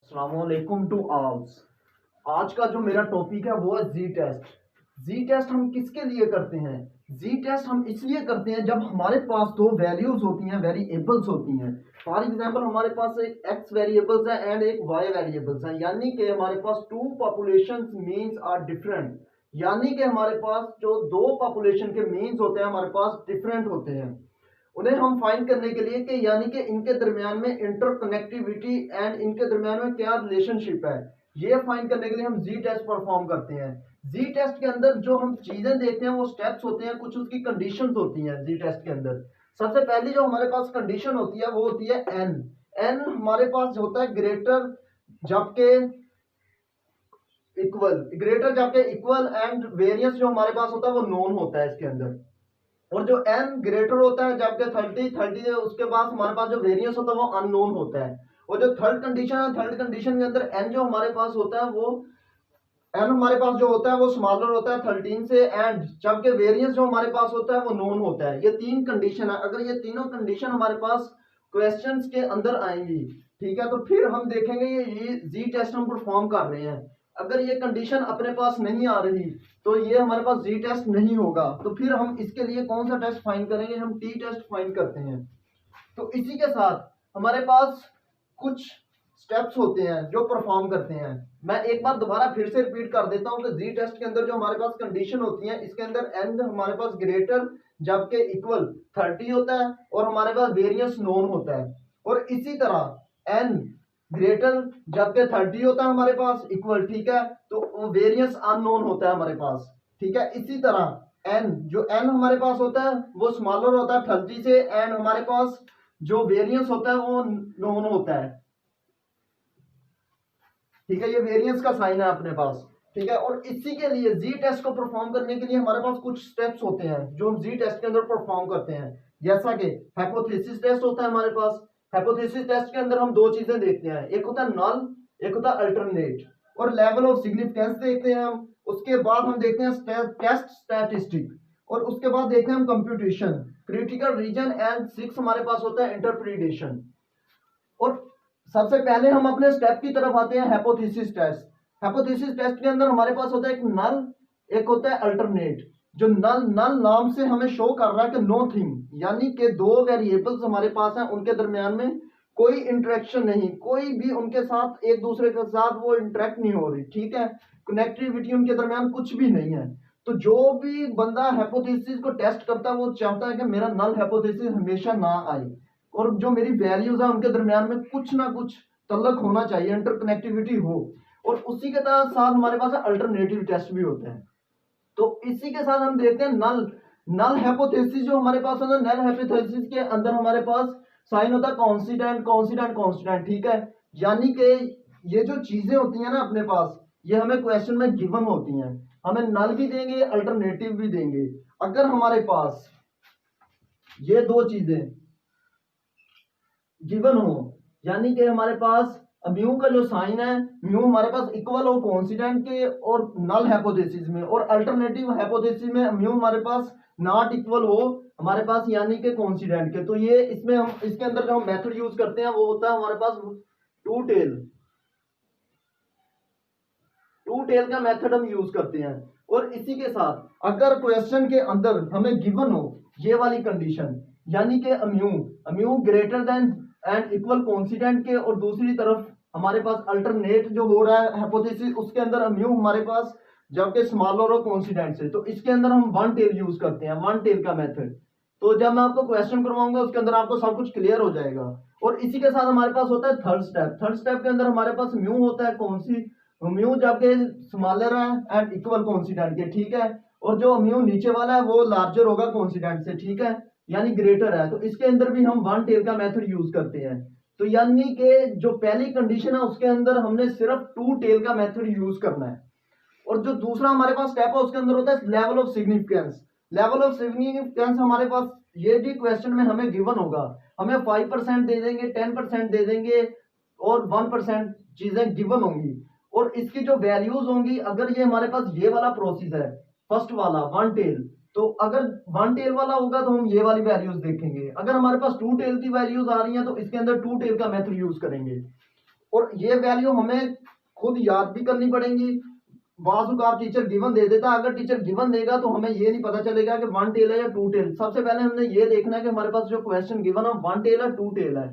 अस्सलामुअलैकुम to all. आज का जो मेरा टॉपिक है वो है जी टेस्ट। जी टेस्ट हम किसके लिए करते हैं? जी टेस्ट हम इसलिए करते हैं जब हमारे पास दो वैल्यूज होती हैं, वेरिएबल्स होती हैं। फॉर एग्जांपल हमारे पास एक एक्स वेरिएबल्स है एंड एक वाई वेरिएबल्स है, यानी कि हमारे पास two populations means are different. यानी कि हमारे पास जो दो पॉपुलेशन के मीन्स होते हैं हमारे पास डिफरेंट होते हैं। उन्हें हम फाइंड करने के लिए कि यानी कि इनके दरमियान में इंटरकनेक्टिविटी एंड इनके दरमियान में क्या रिलेशनशिप है, ये फाइंड करने के लिए हम जी टेस्ट परफॉर्म करते हैं। जी टेस्ट के अंदर जो हम चीजें देखते हैं वो स्टेप्स होते हैं, कुछ उसकी कंडीशंस होती हैं। जी टेस्ट के अंदर सबसे पहली जो हमारे पास कंडीशन होती है वो होती है एन। एन हमारे पास होता है ग्रेटर जबकि इक्वल, ग्रेटर जबकि इक्वल एंड वेरियंस जो हमारे पास होता है वो नोन होता है इसके अंदर। और जो n ग्रेटर होता है जबकि 30 है, उसके बाद हमारे पास जो वेरिएंस होता है वो अननोन होता है। और जो थर्ड कंडीशन है, थर्ड कंडीशन के अंदर n जो हमारे पास होता है वो n हमारे पास जो होता है वो स्मॉलर होता है 13 से, एंड जबकि वेरिएंस जो हमारे पास होता है वो नोन होता है। ये तीन कंडीशन है। अगर ये तीनों कंडीशन हमारे पास क्वेश्चंस के अंदर आएंगी, ठीक है, तो फिर हम देखेंगे ये जी टेस्ट हम परफॉर्म कर रहे हैं। अगर ये कंडीशन अपने पास नहीं आ रही तो ये हमारे पास जी टेस्ट नहीं होगा। तो फिर हम इसके लिए कौन सा टेस्ट फाइंड करेंगे? हम टी टेस्ट फाइंड करते हैं। तो इसी के साथ हमारे पास कुछ स्टेप्स होते हैं जो परफॉर्म करते हैं। मैं एक बार दोबारा फिर से रिपीट कर देता हूं कि जी टेस्ट के अंदर जो हमारे पास कंडीशन होती है, इसके अंदर एन हमारे पास ग्रेटर जबकि इक्वल 30 होता है और हमारे पास वेरिएंस नोन होता है। और इसी तरह एन ग्रेटर जबकि 30 होता है हमारे पास इक्वल, ठीक है, तो वेरिएंस अननोन होता है हमारे पास, ठीक है। इसी तरह एन जो एन हमारे पास होता है वो स्मॉलर होता है 30 से, एंड हमारे पास जो वेरिएंस होता है वो नोन होता है, ठीक है। ये वेरिएंस का साइन है अपने पास, ठीक है। और इसी के लिए जी टेस्ट को परफॉर्म करने के लिए हमारे पास कुछ स्टेप्स होते हैं जो हम जी टेस्ट के अंदर परफॉर्म करते हैं। जैसा कि हाइपोथेसिस टेस्ट होता है हमारे पास। हाइपोथेसिस टेस्ट के अंदर हम दो चीजें देखते हैं, एक होता है नल, एक होता है अल्टरनेट। और लेवल ऑफ सिग्निफिकेंस देखते हैं हम। उसके बाद हम देखते हैं टेस्ट स्टैटिस्टिक, और उसके बाद देखते हैं हम कंप्यूटेशन, क्रिटिकल रीजन, एंड 6 हमारे पास होता है इंटरप्रिटेशन। और सबसे पहले हम अपने स्टेप की तरफ आते हैं, हाइपोथेसिस टेस्ट। हाइपोथेसिस टेस्ट के अंदर हमारे पास होता है एक नल, एक होता है अल्टरनेट। जो नल नल नाम से हमें शो कर रहा है कि नो थिंग, यानी कि दो वेरिएबल्स हमारे पास हैं, उनके दरमियान में कोई इंटरेक्शन नहीं, कोई भी उनके साथ एक दूसरे के साथ वो इंटरेक्ट नहीं हो रही, ठीक है। कनेक्टिविटी उनके दरमियान कुछ भी नहीं है। तो जो भी बंदा हाइपोथेसिस को टेस्ट करता है वो चाहता है कि मेरा नल हाइपोथेसिस हमेशा ना आए, और जो मेरी वैल्यूज है उनके दरमियान में कुछ ना कुछ तल्लक होना चाहिए, इंटरकनेक्टिविटी हो। और उसी के साथ हमारे पास अल्टरनेटिव टेस्ट भी होते हैं। तो इसी के साथ हम देखते हैं नल नल हाइपोथेसिस जो हमारे पास होता है। नल हाइपोथेसिस के अंदर हमारे पास साइन होता है कॉन्स्टेंट कॉन्स्टेंट कॉन्स्टेंट, ठीक है। यानी कि ये जो चीजें होती हैं ना अपने पास, ये हमें क्वेश्चन में गिवन होती हैं। हमें नल भी देंगे, अल्टरनेटिव भी देंगे। अगर हमारे पास ये दो चीजें गिवन हो, यानी कि हमारे पास म्यू का जो साइन है, म्यू हमारे पास इक्वल हो कॉन्स्टेंट के और नल हाइपोथेसिस में, और अल्टरनेटिव हाइपोथेसिस में म्यू हमारे पास नॉट इक्वल हो हमारे पास यानी कि कॉन्स्टेंट के, तो ये इसमें हम इसके अंदर जो हम मेथड यूज करते हैं वो होता है हमारे पास टू टेल का मेथड हम यूज करते हैं। और इसी के साथ अगर क्वेश्चन के अंदर हमें गिवन हो ये वाली कंडीशन, यानी कि mu mu greater than and equal constant के, और दूसरी तरफ हमारे पास अल्टरनेट जो हो रहा है हाइपोथेसिस, उसके अंदर म्यू हमारे पास जबकि स्मॉलर और कॉन्स्टेंट से, तो इसके अंदर हम वन टेल यूज करते हैं, वन टेल का मेथड। तो जब मैं आपको क्वेश्चन करवाऊंगा उसके अंदर आपको सब कुछ क्लियर हो जाएगा। और इसी के साथ हमारे पास होता है थर्ड स्टेप। थर्ड स्टेप के अंदर हमारे पास म्यू होता है कौन सी, म्यू जबकि स्मॉलर है एंड इक्वल कॉन्स्टेंट के, ठीक है। और जो म्यू नीचे वाला है वो लार्जर होगा कॉन्स्टेंट से, ठीक है, यानी ग्रेटर है। तो इसके अंदर भी हम वन टेल का मेथड यूज करते हैं। तो यानी कि जो पहली कंडीशन है उसके अंदर हमने सिर्फ टू टेल का मेथड यूज करना है। और जो दूसरा हमारे पास स्टेप है उसके अंदर होता है level of significance. Level of significance हमारे पास ये भी क्वेश्चन में हमें गिवन होगा, हमें 5% दे देंगे, 10% दे देंगे, और 1% चीजें गिवन होंगी। और इसकी जो वैल्यूज होंगी, अगर ये हमारे पास ये वाला प्रोसेस है फर्स्ट वाला वन टेल, तो अगर वन टेल वाला होगा तो हम ये वाली वैल्यूज देखेंगे। अगर हमारे पास टू टेल की वैल्यूज आ रही हैं तो इसके अंदर टू टेल का मेथड यूज करेंगे। और ये वैल्यू हमें खुद याद भी करनी पड़ेंगी। बाजुकार टीचर गिवन दे देता, अगर टीचर गिवन देगा तो हमें ये नहीं पता चलेगा कि वन टेल है या टू टेल। सबसे पहले हमने ये देखना है कि हमारे पास जो क्वेश्चन गिवन है वन टेल है टू टेल है।